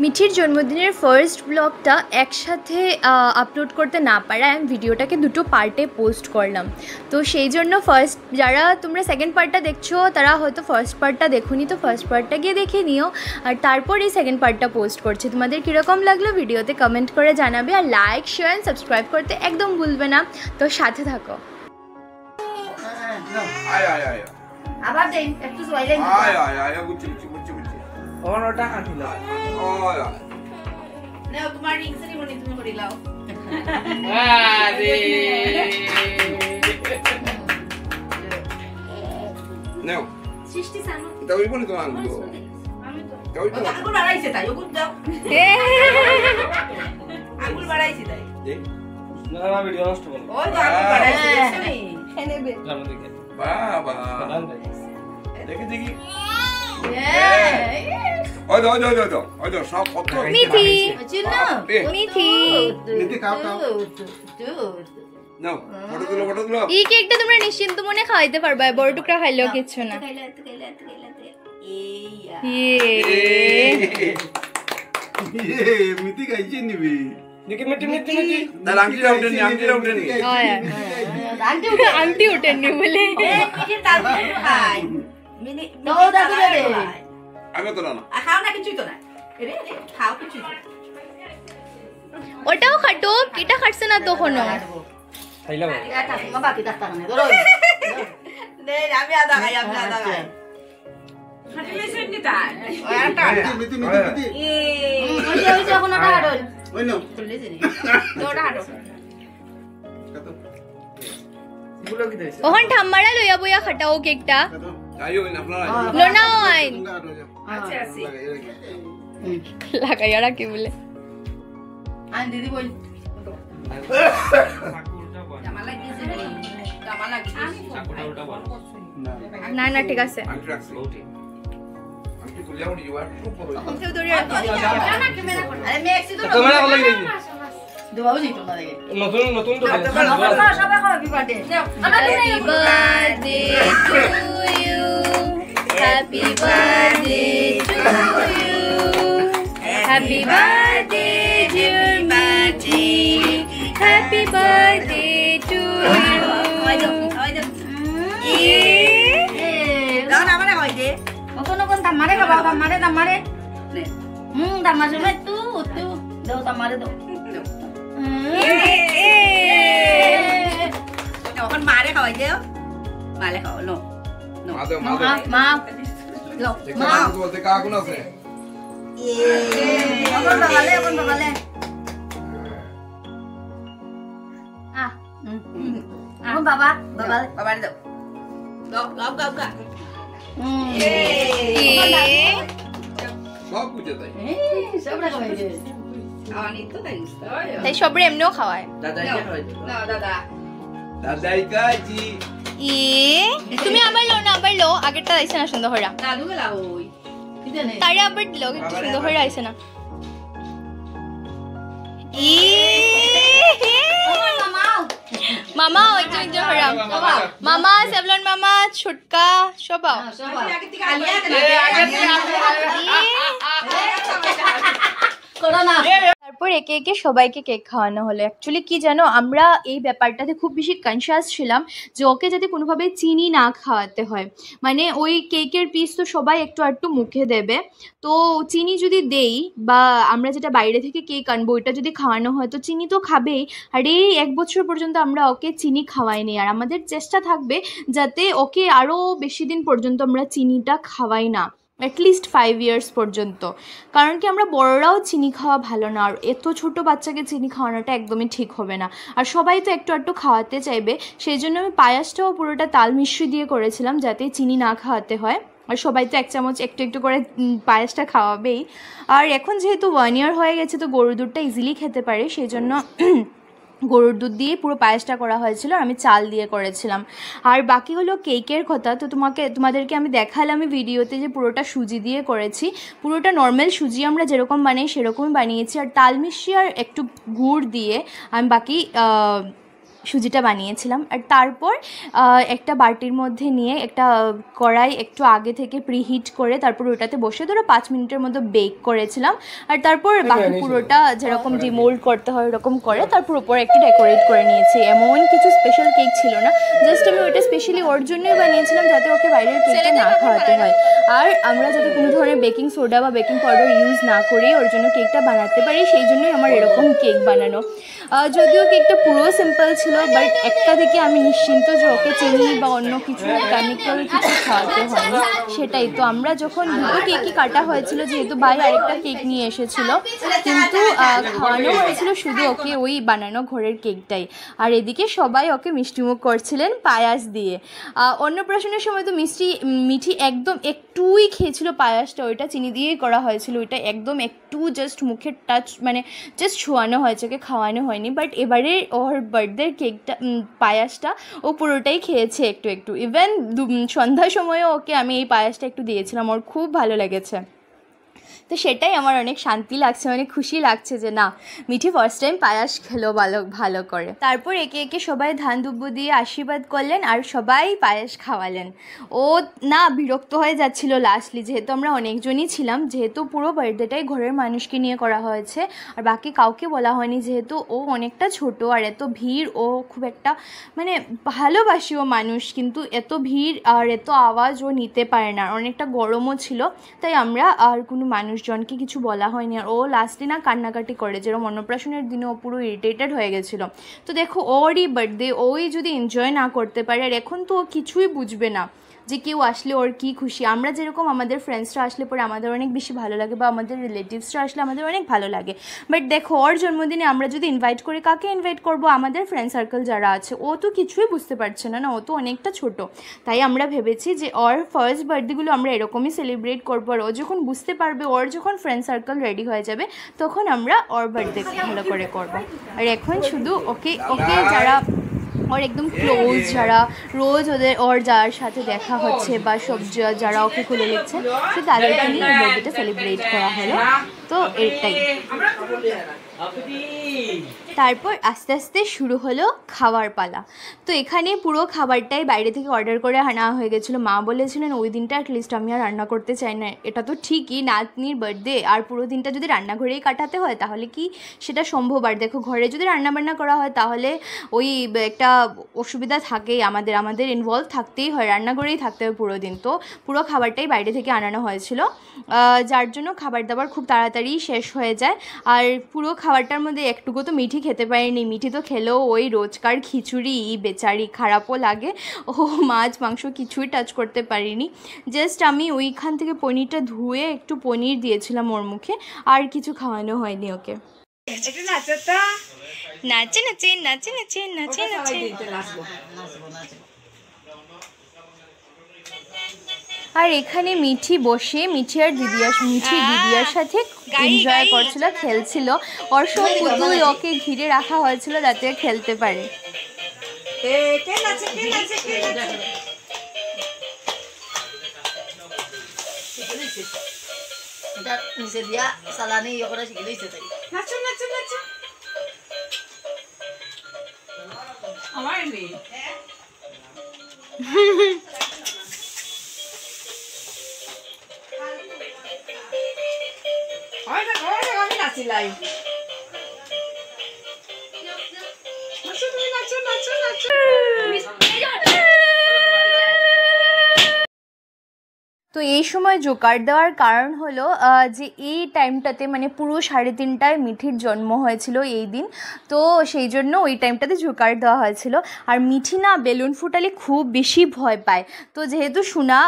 মিঠির জন্মদিনের ফার্স্ট ব্লগটা একসাথে আপলোড করতে না পারায় আমি ভিডিওটাকে দুটো পার্টে পোস্ট করলাম। তো সেই জন্য যারা তোমরা সেকেন্ড পার্টটা দেখছো তারা হয়তো ফার্স্ট পার্টটা দেখোনি, তো ফার্স্ট পার্টটা গিয়ে দেখে নিও, আর তারপর এই সেকেন্ড পার্টটা পোস্ট করছে। তোমাদের কীরকম লাগলো ভিডিওতে কমেন্ট করে জানাবে, আর লাইক শেয়ার অ্যান্ড সাবস্ক্রাইব করতে একদম ভুলবে না। তো সাথে থাকো। আবার দেন একটু সোয়াইলে বুঝছি ওটা কাটিল নাও তোমার রিং সেরিমনি তুমি করে লাও। আরে নাও সৃষ্টি সানো এটা ওই বলি তো আনবো আমি তো ওই তো আঙ্গুল বাড়াইছে তাই ওগুলো দাও আঙ্গুল বাড়াইছে তাই না ভিডিও নষ্ট করব ওই তো আঙ্গুল বাড়াইছে দেখছনি নেবে জানো দেখে বাবা দেখি দেখি এই ওই দাও সব কত মিঠি চিনো মিঠি মিঠি খাও নাও ফটো তুলো এই কেকটা তোমরা নিশ্চিন্ত মনে খাওয়াইতে পারবা, বড় টুকরা খাইলেও কিচ্ছু না। মিঠি খাইছি নিবি দেখি মিটি তার আংটি উঠেনি আংটি উঠেননি বলে মিঠির দাদু খাই মিনি দাও দাদু দে আমি তো না খাও না কিছুই তো না রে খাও কিছুই তো ওটাও খাটো, এটা খাটছে না তখনও। খাইলাম এটা মা বাকি দাস্তা না ধরো দে আমি আদা খাই খাটিলে সেন্টি তাই ওটা মিঠি ওই যে এখন ওটা হাড়ল ওই নাও চলে যাবে ওটা হাড়ল গুলো কি দিছে ওখান ঠাম্মারা লইয়া বইয়া খাটাও কেকটা আইও না আপনারা লোনা আইন আচ্ছা আছি লাগাইয়া রাখি বলে আন দিদি বল ঠাকুরটা বল জামা লাগিয়েছে জামা লাগিয়েছে ঠাকুরটা বল না না ঠিক আছে। আংটি রাখছি আংটি খুলে যাও নি জোয়ার উপরে কেউ ধরে রাখি। আরে মেক্সি তো ক্যামেরা ভালো লাগে দুবাও জিতো না দেখে নতুন তো সবাই happy birthday Happy birthday to you. Happy birthday to you. Happy birthday dear Mati. Happy birthday to you. দাও না মানে হয় যে কোন তামারে খাবা তামারে তামারে মে তু দাও তামারে দাও এখন মারে খাওয়াই দেও মালে খাও নো মা দাও মা লো মা বলতে কা কোন আছে এখন বাগালে এখন বাবা দাও গপ সব বুঝে তাই সব রাখা হয়েছে আনি তো তাই তাই সবরে এমনিও খাওয়ায়। দাদা কি হয় না দাদা দাদাই কাজি তুমি আবার লো না, আবার লো, আগেরটা আইছে না সুন্দর হরা, দাদু গেলা ওই কি জানে তারে আবার দিলো কিন্তু সুন্দর হরা আইছে না। মামা ওই যে একজন হরা মামা সেবলন মামা ছুটকা সবাও তারপর একে একে সবাইকে কেক খাওয়ানো হলো। অ্যাকচুয়ালি কি জানো, আমরা এই ব্যাপারটাতে খুব বেশি কনসিয়াস ছিলাম যে ওকে যাতে কোনোভাবে চিনি না খাওয়াতে হয়, মানে ওই কেকের পিস তো সবাই একটু একটু মুখে দেবে, তো চিনি যদি দেই বা আমরা যেটা বাইরে থেকে কেক আনবো ওইটা যদি খাওয়ানো হয় তো চিনি তো খাবেই। আর এই 1 বছর পর্যন্ত আমরা ওকে চিনি খাওয়াইনি, আর আমাদের চেষ্টা থাকবে যাতে ওকে আরও বেশি দিন পর্যন্ত আমরা চিনিটা খাওয়াই না, অ্যাটলিস্ট 5 ইয়ার্স পর্যন্ত। কারণ কি আমরা বড়রাও চিনি খাওয়া ভালো না, আর এত ছোট বাচ্চাকে চিনি খাওয়ানোটা একদমই ঠিক হবে না, আর সবাই তো একটু একটু খাওয়াতে চাইবে, সেই জন্য আমি পায়াসটাও পুরোটা তাল মিশ্রি দিয়ে করেছিলাম যাতে চিনি না খাওয়াতে হয়, আর সবাই তো 1 চামচ একটু একটু করে পায়াসটা খাওয়াবেই। আর এখন যেহেতু 1 ইয়ার হয়ে গেছে তো গরুর দুধটা ইজিলি খেতে পারে, সেই জন্য গরুর দুধ দিয়ে পুরো পায়েসটা করা হয়েছিল, আর আমি চাল দিয়ে করেছিলাম। আর বাকি হলো কেকের কথা, তো তোমাদেরকে আমি দেখালাম ভিডিওতে যে পুরোটা সুজি দিয়ে করেছি, পুরোটা নর্মাল সুজি আমরা যেরকম বানাই সেরকমই বানিয়েছি, আর তাল মিশিয়ে আর একটু গুড় দিয়ে আমি বাকি সুজিটা বানিয়েছিলাম। আর তারপর একটা বাটির মধ্যে নিয়ে একটা কড়াই একটু আগে থেকে প্রিহিট করে তারপর ওটাতে বসে ধরো 5 মিনিটের মতো বেক করেছিলাম। আর তারপর বাকি পুরোটা যেরকম ডিমোল্ড করতে হয় ওরকম করে তারপর উপরে একটু ডেকোরেট করে নিয়েছি। এমন কিছু স্পেশাল কেক ছিল না, জাস্ট আমি ওইটা স্পেশালি ওর জন্যই বানিয়েছিলাম যাতে ওকে বাইরের কেকটা না খাওয়াতে হয়। আর আমরা যাতে কোনো ধরনের বেকিং সোডা বা বেকিং পাউডার ইউজ না করে ওর জন্য কেকটা বানাতে পারি, সেই জন্যই আমার এরকম কেক বানানো। যদিও কেকটা পুরো সিম্পল ছিল, বাট একটা থেকে আমি নিশ্চিন্ত যে ওকে চিনি বা অন্য কিছু কেমিক্যাল কিছু খাওয়াতে হয়নি, সেটাই। তো আমরা যখন দুটো কেকই কাটা হয়েছিল, যেহেতু ভাই আরেকটা কেক নিয়ে এসেছিলো, কিন্তু খাওয়ানো হয়েছিল শুধু ওকে ওই বানানো ঘরের কেকটাই। আর এদিকে সবাই ওকে মিষ্টিমুখ করছিলেন পায়াস দিয়ে। অন্নপ্রাশনের সময় তো মিঠি একদম একটুই খেয়েছিল পায়াসটা, ওইটা চিনি দিয়েই করা হয়েছিল, ওইটা একদম একটু জাস্ট মুখের টাচ মানে জাস্ট ছোঁয়ানো হয়েছে, ওকে খাওয়ানো হয়নি। বাট এবারে ওর বার্থডের কেকটা পায়াসটা ও পুরোটাই খেয়েছে একটু একটু। ইভেন সন্ধ্যার সময়ও ওকে আমি এই পায়াসটা একটু দিয়েছিলাম, ওর খুব ভালো লেগেছে। তো সেটাই আমার অনেক শান্তি লাগছে, অনেক খুশি লাগছে যে না মিঠি ফার্স্ট টাইম পায়াস খেলো ভালো করে। তারপর একে একে সবাই ধান দুব্বু দিয়ে আশীর্বাদ করলেন আর সবাই পায়াস খাওয়ালেন। ও না বিরক্ত হয়ে যাচ্ছিল লাস্টলি, যেহেতু আমরা অনেকজনই ছিলাম, যেহেতু পুরো বার্থডেটাই ঘরের মানুষকে নিয়ে করা হয়েছে আর বাকি কাউকে বলা হয়নি, যেহেতু ও অনেকটা ছোট আর এত ভিড়, ও খুব একটা মানে ভালোবাসি ও মানুষ, কিন্তু এত ভিড় আর এত আওয়াজ ও নিতে পারে না, অনেকটা গরমও ছিল, তাই আমরা আর কোনো মানুষজনকে কিছু বলা হয়নি। আর ও লাস্টে না কান্নাকাটি করে, যেরকম অন্নপ্রাশনের দিনে ও পুরো ইরিটেটেড হয়ে গেছিলো। তো দেখো ওরই বার্থডে, ওই যদি এনজয় না করতে পারে, আর এখন তো ও কিছুই বুঝবে না যে কেউ আসলে ওর কী খুশি। আমরা যেরকম আমাদের ফ্রেন্ডসরা আসলে পরে আমাদের অনেক বেশি ভালো লাগে বা আমাদের রিলেটিভসরা আসলে আমাদের অনেক ভালো লাগে, বাট দেখো ওর জন্মদিনে আমরা যদি ইনভাইট করি, কাকে ইনভাইট করবো? আমাদের ফ্রেন্ড সার্কেল যারা আছে। ও তো কিছুই বুঝতে পারছে না, ও তো অনেকটা ছোট। তাই আমরা ভেবেছি যে ওর ফার্স্ট বার্থডেগুলো আমরা এরকমই সেলিব্রেট করবো, আর ও যখন বুঝতে পারবে, ওর যখন ফ্রেন্ড সার্কেল রেডি হয়ে যাবে, তখন আমরা ওর বার্থডে ভালো করে করবো। আর এখন শুধু ওকে যারা ওর একদম ক্লোজ, যারা রোজ ওর যার সাথে দেখা হচ্ছে বা সব যারা ওকে খুলে লিখছে, সে তাদেরকে নিয়ে বার্থডেটা সেলিব্রেট করা হলো। তো এটাই। তারপর আস্তে আস্তে শুরু হলো খাওয়ার পালা। তো এখানে পুরো খাবারটাই বাইরে থেকে অর্ডার করে আনা হয়ে গেছিলো। মা বলেছিলেন ওই দিনটা অ্যাটলিস্ট আমি আর রান্না করতে চাই না। এটা তো ঠিকই, নাতনির বার্থডে, আর পুরো দিনটা যদি রান্নাঘরেই কাটাতে হয় তাহলে কি সেটা সম্ভব? আর দেখো ঘরে যদি রান্নাবান্না করা হয় তাহলে ওই একটা অসুবিধা থাকেই, আমাদের ইনভলভ থাকতেই হয়, রান্নাঘরেই থাকতে হয় পুরো দিন। তো পুরো খাবারটাই বাইরে থেকে আনানো হয়েছিল, যার জন্য খাবার দাবার খুব তাড়াতাড়ি শেষ হয়ে যায়। আর পুরো খাবারটার মধ্যে একটুকু তো মিঠি খেতে পারেনি। মিঠি তো খেলেও ওই রোজকার খিচুড়ি, বেচারি খারাপও লাগে, ও মাছ মাংস কিছুই টাচ করতে পারিনি। জাস্ট আমি ওইখান থেকে পনিরটা ধুয়ে একটু পনির দিয়েছিলাম ওর মুখে, আর কিছু খাওয়ানো হয়নি ওকে। নাচে নাচে নাচে নাচে নাচে নাচে। আর এখানে মিঠি বসে মিঠি দিদিয়ার সাথে এনজয় করছিল, খেলছিল। ওর সব পুতুল ওকে ঘিরে রাখা হয়েছিল যাতে খেলতে পারে। তো এই সময় জোকার দেওয়ার কারণ হলো যে এই টাইমটাতে মানে পুরো 3:30টায় মিঠির জন্ম হয়েছিল এই দিন, তো সেই জন্য ওই টাইমটাতে জোকার দেওয়া হয়েছিল। আর মিঠি না বেলুন ফুটালে খুব বেশি ভয় পায়, তো যেহেতু সোনা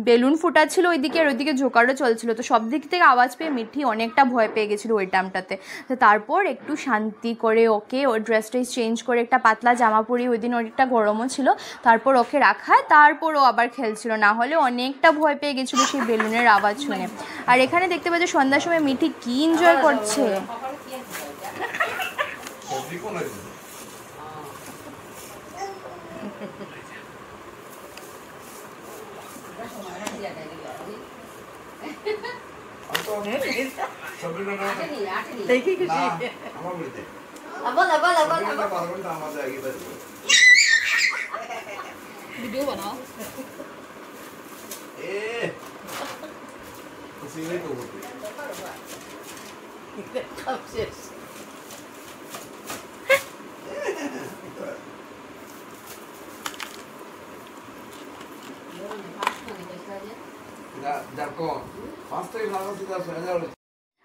বেলুন ফুটাচ্ছিল ওইদিকে আর ওইদিকে জোকারও চলছিল, তো সব দিক থেকে আওয়াজ পেয়ে মিঠি অনেকটা ভয় পেয়ে গেছিলো ওই টাইমটাতে। তো তারপর একটু শান্তি করে ওকে ওর ড্রেসটা চেঞ্জ করে একটা পাতলা জামা পরিয়ে, ওই দিন অনেকটা গরমও ছিল, তারপর ওকে রাখায়, তারপর ও আবার খেলছিল, না হলে অনেকটা ভয় পেয়ে গেছিলো সেই বেলুনের আওয়াজ শুনে। আর এখানে দেখতে পাচ্ছ সন্ধ্যার সময় মিঠি কি এনজয় করছে। वीडियो बनाओ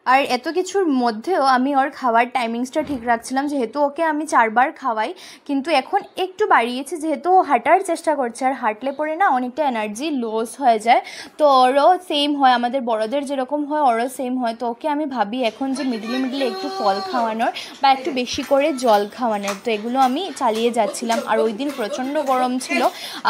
আর এত কিছুর মধ্যেও আমি ওর খাওয়ার টাইমিংসটা ঠিক রাখছিলাম, যেহেতু ওকে আমি 4 বার খাওয়াই, কিন্তু এখন একটু বাড়িয়েছি যেহেতু ও হাঁটার চেষ্টা করছে, আর হাঁটলে পরে না অনেকটা এনার্জি লস হয়ে যায়। তো ওরও সেম হয়, আমাদের বড়দের যেরকম হয় ওরও সেম হয়। তো ওকে আমি ভাবি এখন যে মিডলে একটু ফল খাওয়ানোর বা একটু বেশি করে জল খাওয়ানোর, তো এগুলো আমি চালিয়ে যাচ্ছিলাম। আর ওই দিন প্রচণ্ড গরম ছিল।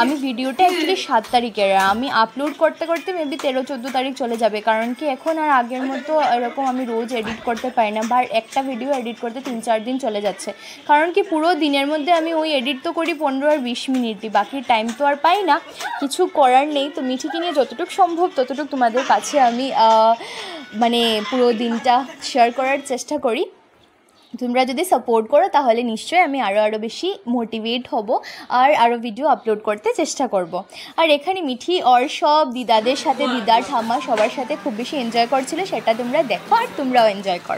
আমি ভিডিওটা অ্যাকচুয়ালি 7 তারিখের, আমি আপলোড করতে করতে মেবি 13-14 তারিখ চলে যাবে, কারণ কি এখন আর আগের মতো এরকম আমি রোজ এডিট করতে পারি না, বা একটা ভিডিও এডিট করতে 3-4 দিন চলে যাচ্ছে। কারণ কি পুরো দিনের মধ্যে আমি ওই এডিট তো করি 15 আর 20 মিনিটই, বাকি টাইম তো আর পাই না, কিছু করার নেই। তো মিঠিকে নিয়ে যতটুকু সম্ভব ততটুকু তোমাদের কাছে আমি মানে পুরো দিনটা শেয়ার করার চেষ্টা করি। তোমরা যদি সাপোর্ট করো তাহলে নিশ্চয়ই আমি আরও বেশি মোটিভেট হব আর আরও ভিডিও আপলোড করতে চেষ্টা করব। আর এখানে মিঠি ওর সব দিদাদের সাথে, দিদা ঠাম্মা সবার সাথে খুব বেশি এনজয় করছিল, সেটা তোমরা দেখো আর তোমরাও এনজয় করো।